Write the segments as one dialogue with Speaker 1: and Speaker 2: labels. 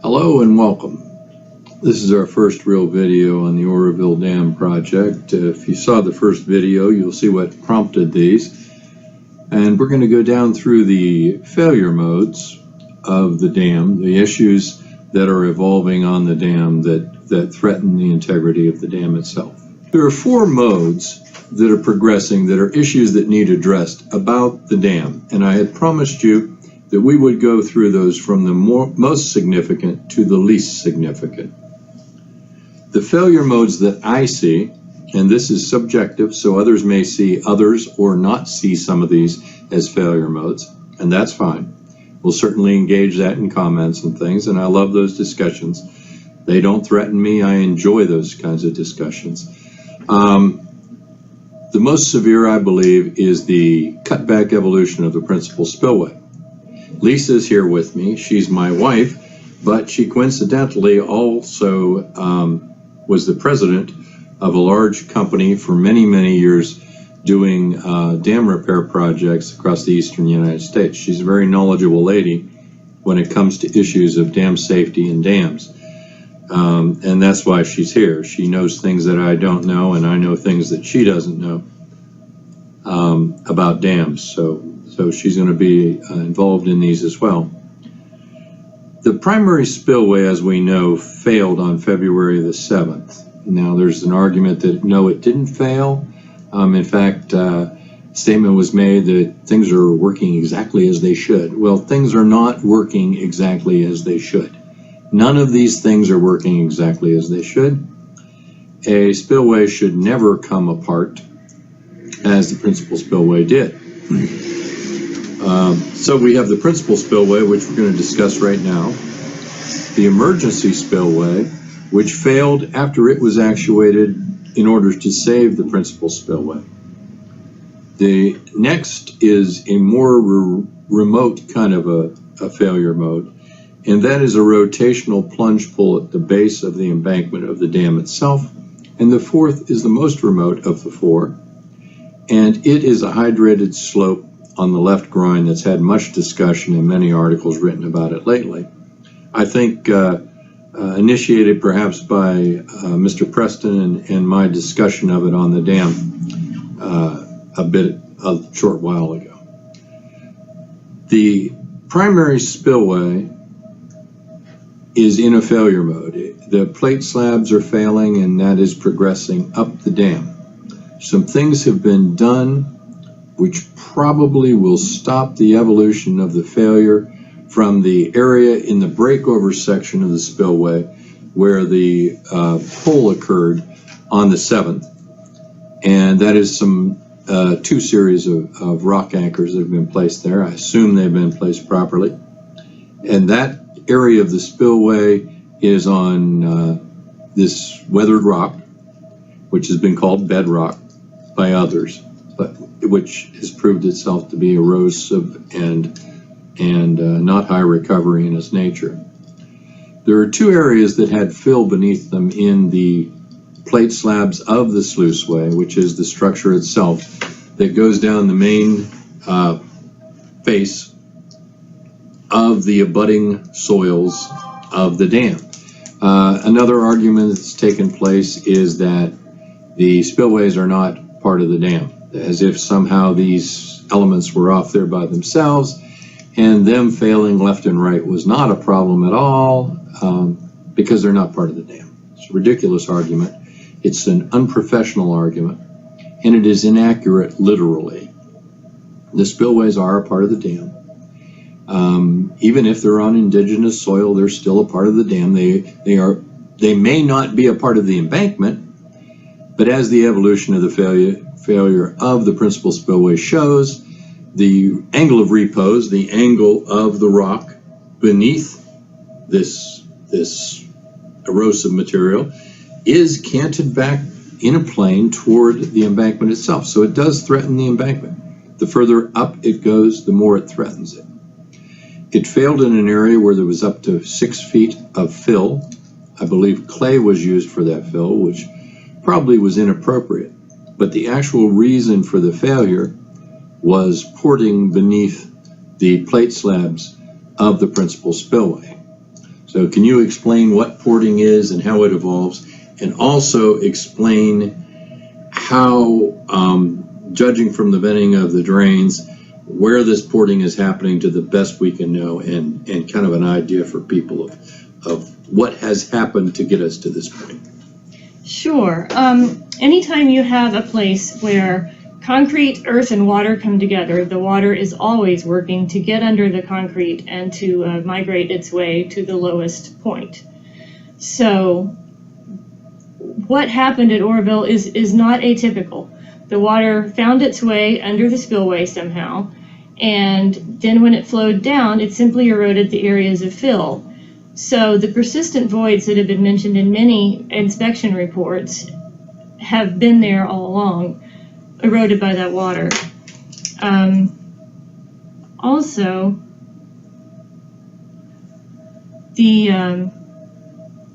Speaker 1: Hello and welcome. This is our first real video on the Oroville Dam project. If you saw the first video, you'll see what prompted these. And we're going to go down through the failure modes of the dam, the issues that are evolving on the dam that threaten the integrity of the dam itself. There are four modes that are progressing that are issues that need addressed about the dam. And I had promised you that we would go through those from the most significant to the least significant. The failure modes that I see, and this is subjective, so others may see others or not see some of these as failure modes, and that's fine. We'll certainly engage that in comments and things, and I love those discussions. They don't threaten me. I enjoy those kinds of discussions. The most severe, I believe, is the cutback evolution of the principal spillway. Lisa's here with me. She's my wife, but she coincidentally also was the president of a large company for many, many years doing dam repair projects across the eastern United States. She's a very knowledgeable lady when it comes to issues of dam safety and dams. And that's why she's here. She knows things that I don't know, and I know things that she doesn't know about dams. So she's going to be involved in these as well. The primary spillway, as we know, failed on February the 7th. Now, there's an argument that no, it didn't fail. In fact, a statement was made that things are working exactly as they should. Well, things are not working exactly as they should. None of these things are working exactly as they should. A spillway should never come apart as the principal spillway did. So we have the principal spillway, which we're going to discuss right now, the emergency spillway, which failed after it was actuated in order to save the principal spillway. The next is a more remote kind of a failure mode, and that is a rotational plunge pull at the base of the embankment of the dam itself. And the fourth is the most remote of the four, and it is a hydrated slope on the left groin that's had much discussion and many articles written about it lately. I think initiated perhaps by Mr. Preston and my discussion of it on the dam a short while ago. The primary spillway is in a failure mode. The plate slabs are failing, and that is progressing up the dam. Some things have been done which probably will stop the evolution of the failure from the area in the breakover section of the spillway where the pull occurred on the 7th. And that is some two series of rock anchors that have been placed there. I assume they've been placed properly. And that area of the spillway is on this weathered rock, which has been called bedrock by others, but which has proved itself to be erosive and not high recovery in its nature. There are two areas that had fill beneath them in the plate slabs of the sluiceway, which is the structure itself that goes down the main face of the abutting soils of the dam. Another argument that's taken place is that the spillways are not part of the dam, as if somehow these elements were off there by themselves, and them failing left and right was not a problem at all because they're not part of the dam. It's a ridiculous argument. It's an unprofessional argument, and it is inaccurate literally. The spillways are a part of the dam. Even if they're on indigenous soil, they're still a part of the dam. They may not be a part of the embankment, but as the evolution of the failure of the principal spillway shows, the angle of repose, the angle of the rock beneath this erosive material, is canted back in a plane toward the embankment itself. So it does threaten the embankment. The further up it goes, the more it threatens it. It failed in an area where there was up to 6 feet of fill. I believe clay was used for that fill, which probably was inappropriate. But the actual reason for the failure was porting beneath the plate slabs of the principal spillway. So can you explain what porting is and how it evolves, and also explain how, judging from the venting of the drains, where this porting is happening to the best we can know, and kind of an idea for people of what has happened to get us to this point?
Speaker 2: Sure. Anytime you have a place where concrete, earth, and water come together, the water is always working to get under the concrete and to migrate its way to the lowest point. So what happened at Oroville is not atypical. The water found its way under the spillway somehow, and then when it flowed down, it simply eroded the areas of fill. So the persistent voids that have been mentioned in many inspection reports have been there all along, eroded by that water. Also,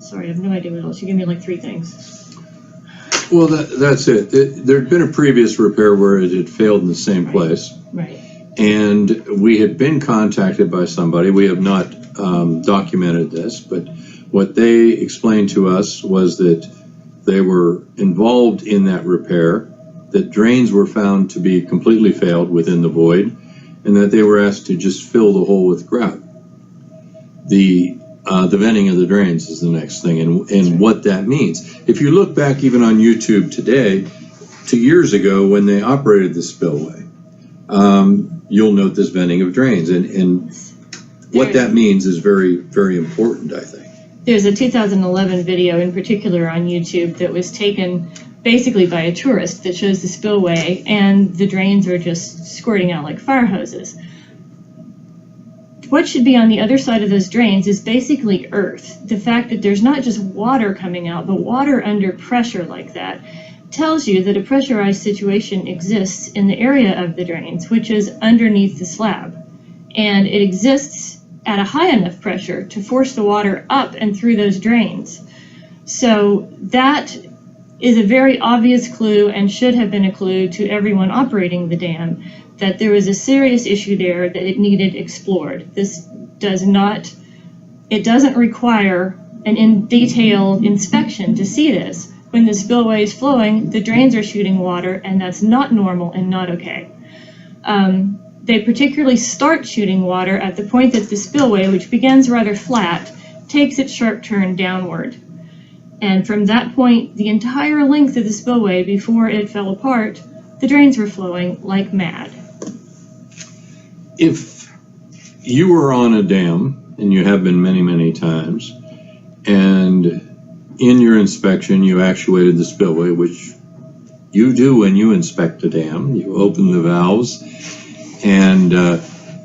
Speaker 2: sorry, I have no idea what else. You gave me like 3 things.
Speaker 1: Well, that's it. There had been a previous repair where it had failed in the same place.
Speaker 2: Right.
Speaker 1: And we had been contacted by somebody. We have not documented this, but what they explained to us was that they were involved in that repair, that drains were found to be completely failed within the void, and that they were asked to just fill the hole with grout. The venting of the drains is the next thing, and what that means. If you look back even on YouTube today, 2 years ago when they operated the spillway, you'll note this venting of drains, and what that means is very, very important, I think.
Speaker 2: There's a 2011 video in particular on YouTube that was taken basically by a tourist that shows the spillway, and the drains are just squirting out like fire hoses. What should be on the other side of those drains is basically earth. The fact that there's not just water coming out, but water under pressure like that tells you that a pressurized situation exists in the area of the drains, which is underneath the slab. And it exists at a high enough pressure to force the water up and through those drains. So that is a very obvious clue, and should have been a clue to everyone operating the dam, that there was a serious issue there that it needed explored. It doesn't require an in-detail inspection to see this. When the spillway is flowing, the drains are shooting water, and that's not normal and not okay. They particularly start shooting water at the point that the spillway, which begins rather flat, takes its sharp turn downward. And from that point, the entire length of the spillway before it fell apart, the drains were flowing like mad.
Speaker 1: If you were on a dam, and you have been many, many times, and in your inspection you actuated the spillway, which you do when you inspect a dam, you open the valves,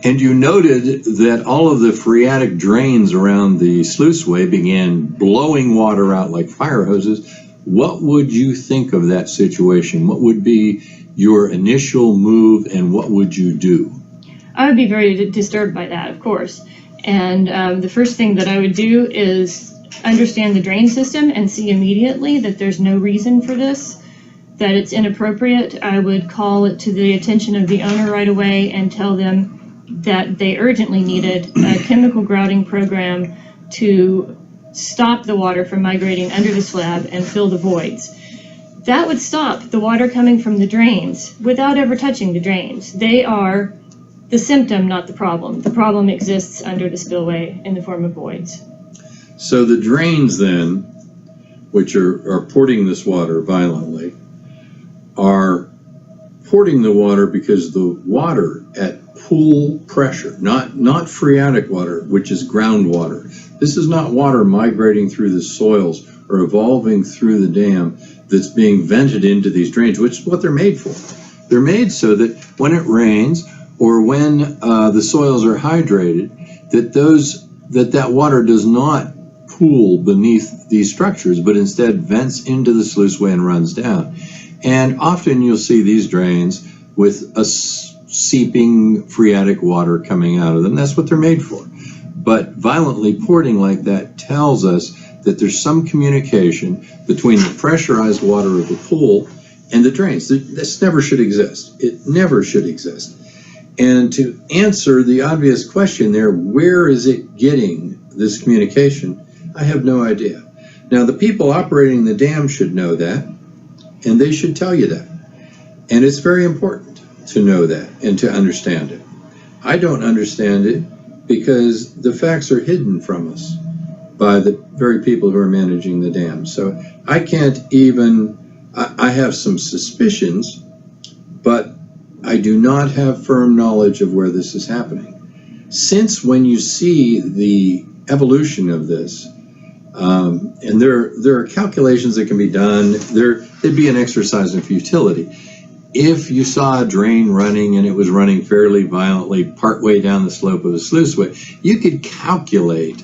Speaker 1: and you noted that all of the phreatic drains around the sluiceway began blowing water out like fire hoses, what would you think of that situation? What would be your initial move, and what would you do?
Speaker 2: I would be very disturbed by that, of course. And the first thing that I would do is understand the drain system and see immediately that there's no reason for this, that it's inappropriate. I would call it to the attention of the owner right away and tell them that they urgently needed a chemical grouting program to stop the water from migrating under the slab and fill the voids. That would stop the water coming from the drains without ever touching the drains. They are the symptom, not the problem. The problem exists under the spillway in the form of voids.
Speaker 1: So the drains then, which are porting this water violently, are porting the water because the water at pool pressure, not phreatic water, which is groundwater. This is not water migrating through the soils or evolving through the dam that's being vented into these drains, which is what they're made for. They're made so that when it rains or when the soils are hydrated, that water does not pool beneath these structures, but instead vents into the sluiceway and runs down. And often you'll see these drains with a seeping phreatic water coming out of them. That's what they're made for. But violently porting like that tells us that there's some communication between the pressurized water of the pool and the drains. This never should exist. It never should exist. And to answer the obvious question there, where is it getting this communication, I have no idea. Now, the people operating the dam should know that, and they should tell you that. And it's very important to know that and to understand it. I don't understand it because the facts are hidden from us by the very people who are managing the dam. So I can't even, I have some suspicions, but I do not have firm knowledge of where this is happening. Since when you see the evolution of this, and there are calculations that can be done, there'd be an exercise in futility. If you saw a drain running and it was running fairly violently partway down the slope of a sluiceway, you could calculate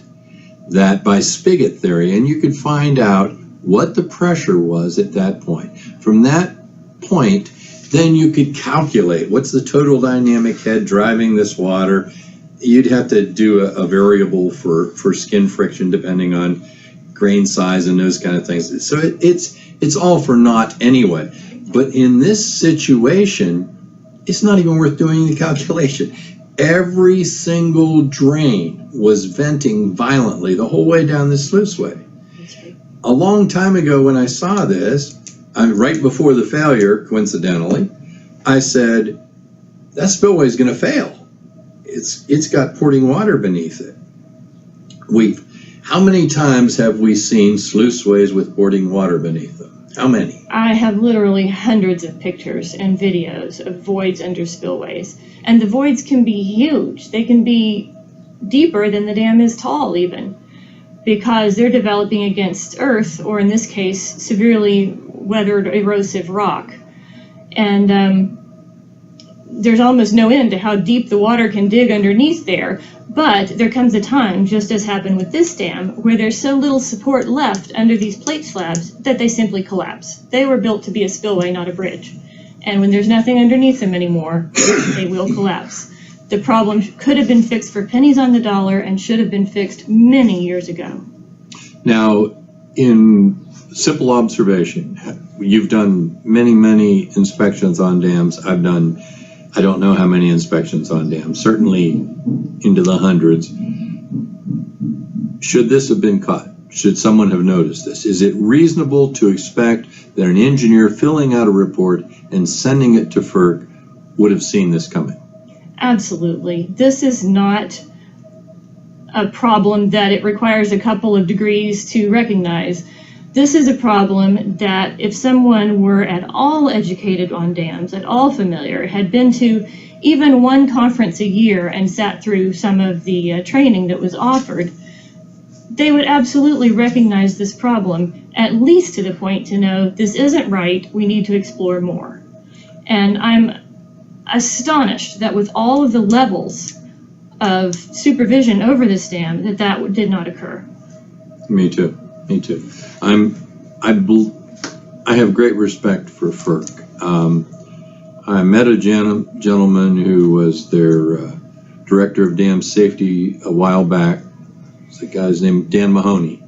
Speaker 1: that by spigot theory, and you could find out what the pressure was at that point. From that point, then you could calculate what's the total dynamic head driving this water. You'd have to do a variable for skin friction depending on grain size and those kind of things. So it's all for naught anyway. But in this situation, it's not even worth doing the calculation. Every single drain was venting violently the whole way down the sluiceway. A long time ago when I saw this, right before the failure, coincidentally, I said, that spillway is going to fail. It's got porting water beneath it. How many times have we seen sluiceways with porting water beneath them? How many?
Speaker 2: I have literally hundreds of pictures and videos of voids under spillways. And the voids can be huge. They can be deeper than the dam is tall even, because they're developing against earth, or in this case, severely weathered erosive rock. And there's almost no end to how deep the water can dig underneath there. But there comes a time, just as happened with this dam, where there's so little support left under these plate slabs that they simply collapse. They were built to be a spillway, not a bridge. And when there's nothing underneath them anymore, they will collapse. The problem could have been fixed for pennies on the dollar and should have been fixed many years ago.
Speaker 1: Now, in simple observation, you've done many, many inspections on dams. I've done, I don't know how many inspections on dams, certainly into the hundreds. Should this have been caught? Should someone have noticed this? Is it reasonable to expect that an engineer filling out a report and sending it to FERC would have seen this coming?
Speaker 2: Absolutely. This is not a problem that it requires a couple of degrees to recognize. This is a problem that if someone were at all educated on dams, at all familiar, had been to even one conference a year and sat through some of the training that was offered, they would absolutely recognize this problem, at least to the point to know this isn't right, we need to explore more. And I'm astonished that with all of the levels of supervision over this dam, that did not occur.
Speaker 1: Me too. Me too. I have great respect for FERC. I met a gentleman who was their director of dam safety a while back. The guy's named Dan Mahoney.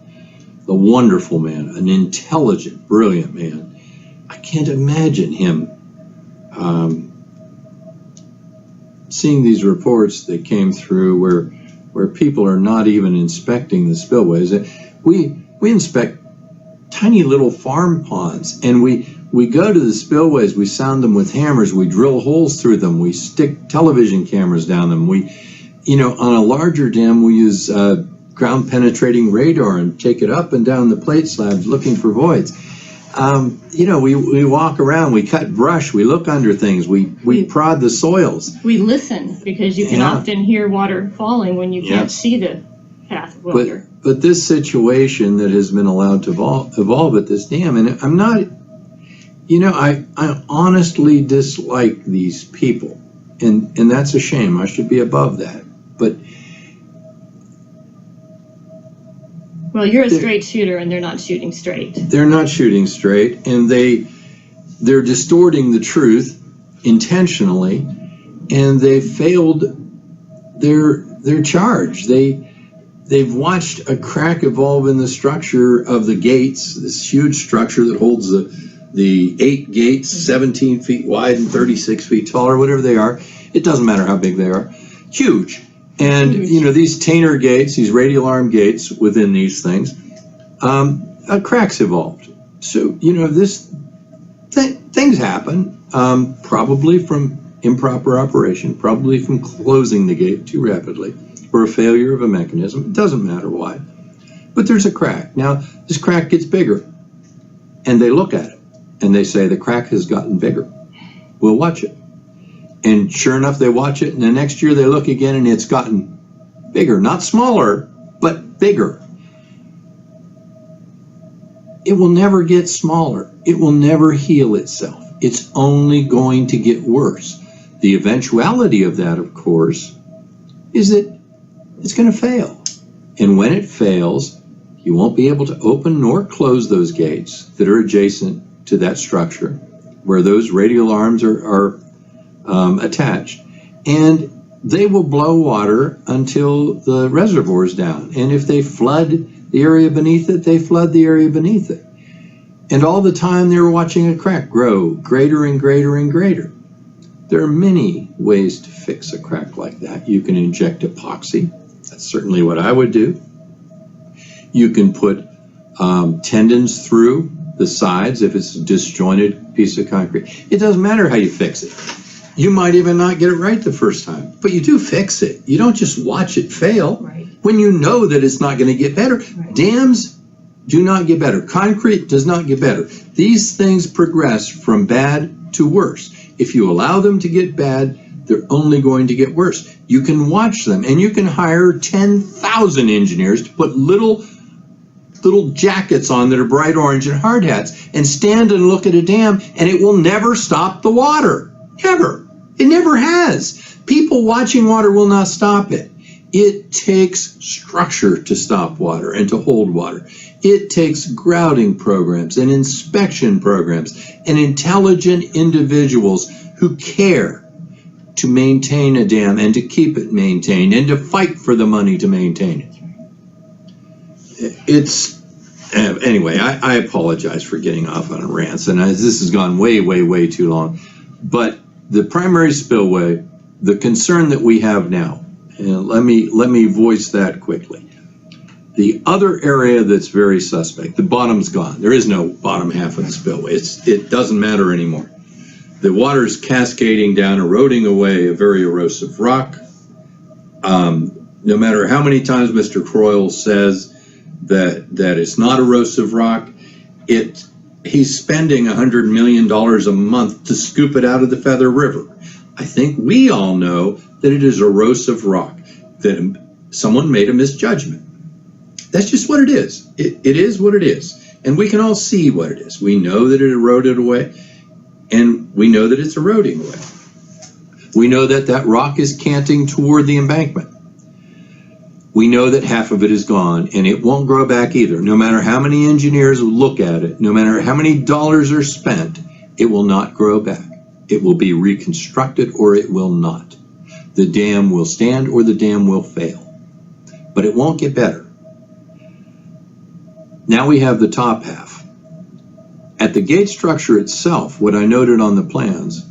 Speaker 1: A wonderful man, an intelligent, brilliant man. I can't imagine him seeing these reports that came through where people are not even inspecting the spillways. We inspect tiny little farm ponds, and we go to the spillways, we sound them with hammers, we drill holes through them, we stick television cameras down them. On a larger dam, we use ground penetrating radar and take it up and down the plate slabs looking for voids. We walk around, we cut brush, we look under things, we prod the soils.
Speaker 2: We listen, because you can often hear water falling when you can't see the path of water.
Speaker 1: But this situation that has been allowed to evolve at this dam, and I'm not, I honestly dislike these people, and that's a shame. I should be above that. But
Speaker 2: well, you're a straight shooter, and they're not shooting straight.
Speaker 1: They're not shooting straight, and they're distorting the truth intentionally, and they failed their charge. They've watched a crack evolve in the structure of the gates, this huge structure that holds the 8 gates, 17 feet wide and 36 feet tall, or whatever they are. It doesn't matter how big they are. Huge. And, you know, these Tainer gates, these radial arm gates within these things, cracks evolved. So, you know, things happen, probably from improper operation, probably from closing the gate too rapidly, or a failure of a mechanism. It doesn't matter why. But there's a crack. Now, this crack gets bigger, and they look at it, and they say the crack has gotten bigger. We'll watch it. And sure enough, they watch it, and the next year they look again, and it's gotten bigger. Not smaller, but bigger. It will never get smaller. It will never heal itself. It's only going to get worse. The eventuality of that, of course, is that it's going to fail. And when it fails, you won't be able to open nor close those gates that are adjacent to that structure where those radial arms are attached. And they will blow water until the reservoir is down. And if they flood the area beneath it, they flood the area beneath it. And all the time they're watching a crack grow greater and greater and greater. There are many ways to fix a crack like that. You can inject epoxy. That's certainly what I would do. You can put tendons through the sides if it's a disjointed piece of concrete. It doesn't matter how you fix it. You might even not get it right the first time, but you do fix it. You don't just watch it fail.
Speaker 2: Right.
Speaker 1: When you know that it's not going to get better.
Speaker 2: Right.
Speaker 1: Dams do not get better. Concrete does not get better. These things progress from bad to worse. If you allow them to get bad, they're only going to get worse. You can watch them, and you can hire 10,000 engineers to put little jackets on that are bright orange and hard hats and stand and look at a dam, and it will never stop the water. Never. It never has. People watching water will not stop it. It takes structure to stop water and to hold water. It takes grouting programs and inspection programs and intelligent individuals who care to maintain a dam and to keep it maintained and to fight for the money to maintain it. Anyway, I apologize for getting off on a rant, and this has gone way, way, way too long. But the primary spillway, the concern that we have now, and let me voice that quickly. The other area that's very suspect, the bottom's gone. There is no bottom half of the spillway. It doesn't matter anymore. The water's cascading down, eroding away a very erosive rock. No matter how many times Mr. Croyle says that it's not erosive rock, he's spending $100 million a month to scoop it out of the Feather River. I think we all know that it is erosive rock, that someone made a misjudgment. That's just what it is. It is what it is. And we can all see what it is. We know that it eroded away, and we know that it's eroding away. We know that that rock is canting toward the embankment. We know that half of it is gone, and it won't grow back either. No matter how many engineers look at it, no matter how many dollars are spent, it will not grow back. It will be reconstructed or it will not. The dam will stand or the dam will fail. But it won't get better. Now we have the top half. At the gate structure itself, what I noted on the plans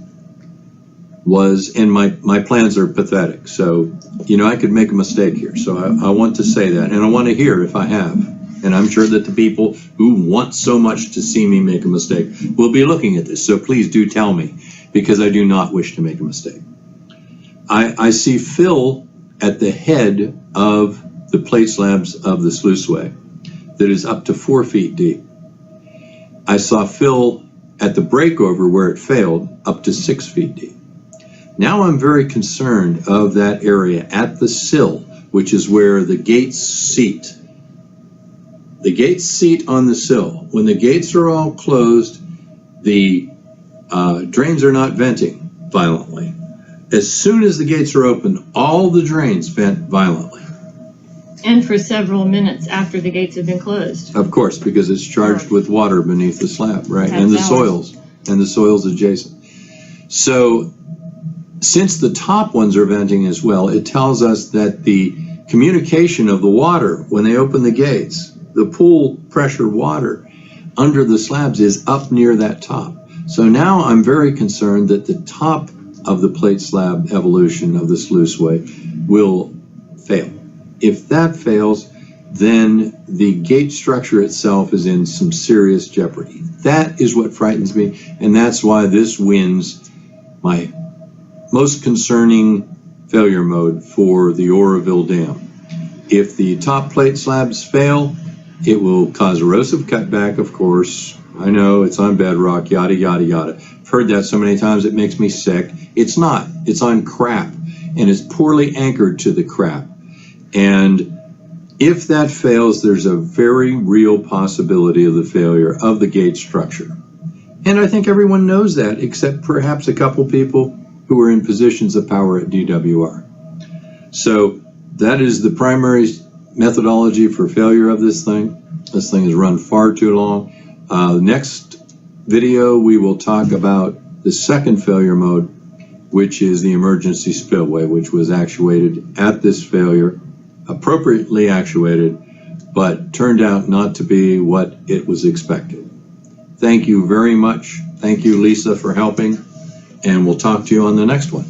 Speaker 1: was, and my plans are pathetic, so, I could make a mistake here. So I want to say that, and I want to hear if I have. And I'm sure that the people who want so much to see me make a mistake will be looking at this. So please do tell me, because I do not wish to make a mistake. I see fill at the head of the plate slabs of the sluiceway that is up to 4 feet deep. I saw fill at the breakover where it failed up to 6 feet deep. Now I'm very concerned of that area at the sill, which is where the gates seat. The gates seat on the sill. When the gates are all closed, the drains are not venting violently. As soon as the gates are open, all the drains vent violently.
Speaker 2: And for several minutes after the gates have been closed.
Speaker 1: Of course, because it's charged with water beneath the slab, right? And the soils adjacent. So since the top ones are venting as well, it tells us that the communication of the water, when they open the gates, the pool pressure water under the slabs is up near that top. So now I'm very concerned that the top of the plate slab evolution of the sluiceway will fail. If that fails, then the gate structure itself is in some serious jeopardy. That is what frightens me, and that's why this wins my most concerning failure mode for the Oroville Dam. If the top plate slabs fail, it will cause erosive cutback, of course. I know it's on bedrock, yada, yada, yada. I've heard that so many times it makes me sick. It's not. It's on crap, and it's poorly anchored to the crap. And if that fails, there's a very real possibility of the failure of the gate structure. And I think everyone knows that, except perhaps a couple people who are in positions of power at DWR. So that is the primary methodology for failure of this thing. This thing has run far too long. Next video, we will talk about the second failure mode, which is the emergency spillway, which was actuated at this failure, appropriately actuated, but turned out not to be what it was expected. Thank you very much. Thank you, Lisa, for helping, and we'll talk to you on the next one.